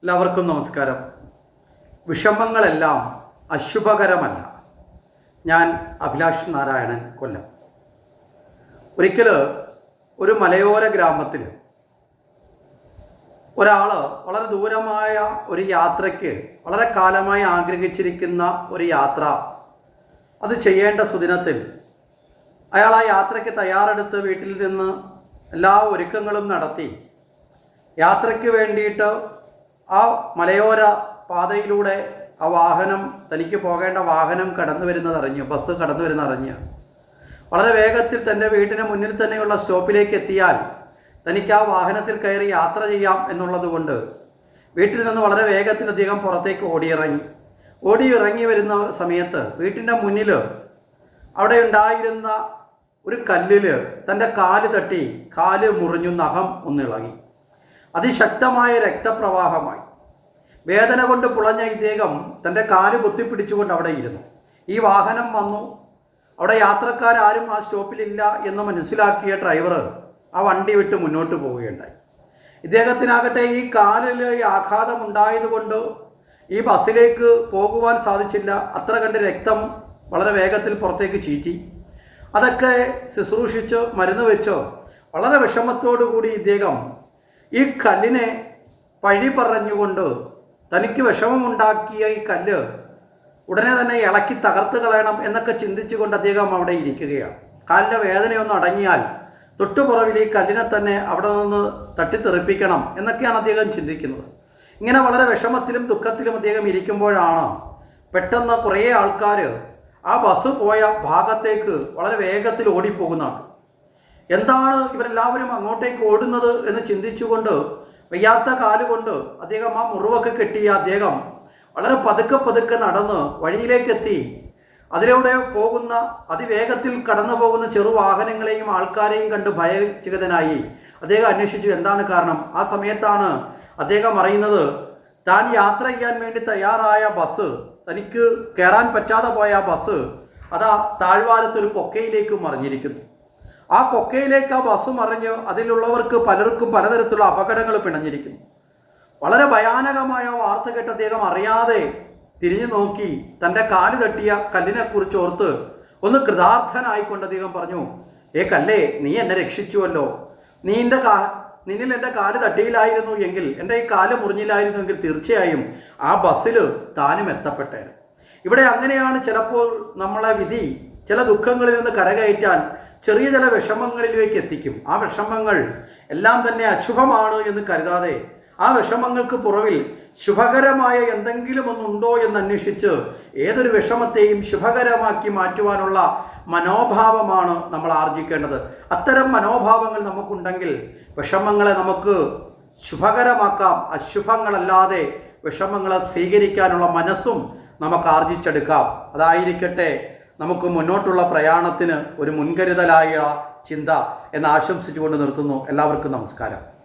എല്ലാവർക്കും നമസ്കാരം. വിഷമങ്ങളെല്ലാം അശുഭകരമല്ല. ഞാൻ അഭിലാഷ് നാരായണൻ, കൊല്ലം. ഒരിക്കൽ ഒരു മലയോര ഗ്രാമത്തിൽ ഒരാൾ വളരെ ദൂരമായ ഒരു യാത്രയ്ക്ക് വളരെ കാലമായി ആഗ്രഹിച്ചിരിക്കുന്ന ഒരു യാത്ര അത് ചെയ്യേണ്ട സുദിനത്തിൽ അയാൾ ആ യാത്രയ്ക്ക് തയ്യാറെടുത്ത് വീട്ടിൽ നിന്ന് എല്ലാ ഒരുക്കങ്ങളും നടത്തി യാത്രയ്ക്ക് വേണ്ടിയിട്ട് ആ മലയോര പാതയിലൂടെ ആ വാഹനം, തനിക്ക് പോകേണ്ട വാഹനം ബസ് കടന്നു വരുന്നതറിഞ്ഞ് വളരെ വേഗത്തിൽ തൻ്റെ വീട്ടിന് മുന്നിൽ തന്നെയുള്ള സ്റ്റോപ്പിലേക്ക് എത്തിയാൽ തനിക്ക് ആ വാഹനത്തിൽ കയറി യാത്ര ചെയ്യാം എന്നുള്ളത് കൊണ്ട് വീട്ടിൽ നിന്ന് വളരെ വേഗത്തിൽ അദ്ദേഹം പുറത്തേക്ക് ഓടിയിറങ്ങി വരുന്ന സമയത്ത് വീട്ടിൻ്റെ മുന്നിൽ അവിടെ ഉണ്ടായിരുന്ന ഒരു കല്ലിൽ തൻ്റെ കാല് തട്ടി കാല് മുറിഞ്ഞു, നഖം ഒന്നിളകി. അതിശക്തമായ രക്തപ്രവാഹമായി. വേദന കൊണ്ട് പുളഞ്ഞ ഇദ്ദേഹം തൻ്റെ കാല് പൊത്തിപ്പിടിച്ചുകൊണ്ട് അവിടെ ഇരുന്നു. ഈ വാഹനം വന്നു. അവിടെ യാത്രക്കാരും ആ സ്റ്റോപ്പിലില്ല എന്ന് മനസ്സിലാക്കിയ ഡ്രൈവർ ആ വണ്ടി വിട്ട് മുന്നോട്ട് പോവുകയുണ്ടായി. ഇദ്ദേഹത്തിനാകട്ടെ ഈ കാലിൽ ഈ ആഘാതം ഉണ്ടായതുകൊണ്ട് ഈ ബസ്സിലേക്ക് പോകുവാൻ സാധിച്ചില്ല. അത്ര കണ്ട് രക്തം വളരെ വേഗത്തിൽ പുറത്തേക്ക് ചീറ്റി. അതൊക്കെ ശുശ്രൂഷിച്ച് മരുന്ന് വെച്ചോ വളരെ വിഷമത്തോടു കൂടി ഇദ്ദേഹം ഈ കല്ലിനെ പഴി പറഞ്ഞുകൊണ്ട് തനിക്ക് വിഷമമുണ്ടാക്കിയ ഈ കല്ല് ഉടനെ തന്നെ ഇളക്കി തകർത്ത് കളയണം എന്നൊക്കെ ചിന്തിച്ചുകൊണ്ട് അദ്ദേഹം അവിടെ ഇരിക്കുകയാണ്. കാലിൻ്റെ വേദനയൊന്നും അടങ്ങിയാൽ തൊട്ടുപുറവിൽ ഈ കല്ലിനെ തന്നെ അവിടെ നിന്ന് തട്ടിത്തെറിപ്പിക്കണം എന്നൊക്കെയാണ് അദ്ദേഹം ചിന്തിക്കുന്നത്. ഇങ്ങനെ വളരെ വിഷമത്തിലും ദുഃഖത്തിലും അദ്ദേഹം ഇരിക്കുമ്പോഴാണ് പെട്ടെന്ന് കുറേ ആൾക്കാർ ആ ബസ് പോയ ഭാഗത്തേക്ക് വളരെ വേഗത്തിൽ ഓടിപ്പോകുന്നതാണ്. എന്താണ് ഇവരെല്ലാവരും അങ്ങോട്ടേക്ക് ഓടുന്നത് എന്ന് ചിന്തിച്ചുകൊണ്ട് വയ്യാത്ത കാലുകൊണ്ട് അദ്ദേഹം ആ മുറിവൊക്കെ കെട്ടിയ അദ്ദേഹം വളരെ പതുക്കെ നടന്ന് വഴിയിലേക്കെത്തി. അതിലൂടെ പോകുന്ന അതിവേഗത്തിൽ കടന്നു പോകുന്ന ചെറുവാഹനങ്ങളെയും ആൾക്കാരെയും കണ്ട് ഭയചകിതനായി അദ്ദേഹം അന്വേഷിച്ചു എന്താണ് കാരണം. ആ സമയത്താണ് അദ്ദേഹം അറിയുന്നത് താൻ യാത്ര ചെയ്യാൻ വേണ്ടി തയ്യാറായ ബസ്, തനിക്ക് കയറാൻ പറ്റാതെ പോയ ആ ബസ് അതാ താഴ്വാരത്തൊരു കൊക്കയിലേക്ക് മറിഞ്ഞിരിക്കുന്നു. ആ കൊക്കയിലേക്ക് ആ ബസ് മറിഞ്ഞ് അതിലുള്ളവർക്ക് പലർക്കും പലതരത്തിലുള്ള അപകടങ്ങൾ പിണഞ്ഞിരിക്കുന്നു. വളരെ ഭയാനകമായ വാർത്ത കേട്ട് അദ്ദേഹം അറിയാതെ തിരിഞ്ഞു നോക്കി തൻ്റെ കാല് തട്ടിയ കല്ലിനെക്കുറിച്ച് ഓർത്ത് ഒന്ന് കൃതാർത്ഥനായിക്കൊണ്ട് അദ്ദേഹം പറഞ്ഞു, കല്ലേ, നീ എന്നെ രക്ഷിച്ചുവല്ലോ. നിന്നിൽ എൻ്റെ കാല് തട്ടിയില്ലായിരുന്നു എങ്കിൽ, എൻ്റെ ഈ കാല് മുറിഞ്ഞില്ലായിരുന്നു എങ്കിൽ തീർച്ചയായും ആ ബസ്സിൽ താനും എത്തപ്പെട്ടേനെ. ഇവിടെ അങ്ങനെയാണ് ചിലപ്പോൾ നമ്മളെ വിധി ചില ദുഃഖങ്ങളിൽ നിന്ന് കരകയറ്റാൻ ചെറിയ ചില വിഷമങ്ങളിലേക്ക് എത്തിക്കും. ആ വിഷമങ്ങൾ എല്ലാം തന്നെ അശുഭമാണ് എന്ന് കരുതാതെ ആ വിഷമങ്ങൾക്ക് പുറവിൽ ശുഭകരമായ എന്തെങ്കിലും ഒന്നുണ്ടോ എന്ന് അന്വേഷിച്ച് ഏതൊരു വിഷമത്തെയും ശുഭകരമാക്കി മാറ്റുവാനുള്ള മനോഭാവമാണ് നമ്മൾ ആർജിക്കേണ്ടത്. അത്തരം മനോഭാവങ്ങൾ നമുക്കുണ്ടെങ്കിൽ വിഷമങ്ങളെ നമുക്ക് ശുഭകരമാക്കാം. അശുഭങ്ങളല്ലാതെ വിഷമങ്ങളെ സ്വീകരിക്കാനുള്ള മനസ്സും നമുക്ക് ആർജിച്ചെടുക്കാം. അതായിരിക്കട്ടെ നമുക്ക് മുന്നോട്ടുള്ള പ്രയാണത്തിന് ഒരു മുൻകരുതലായ ചിന്ത എന്ന് ആശംസിച്ചുകൊണ്ട് നിർത്തുന്നു. എല്ലാവർക്കും നമസ്കാരം.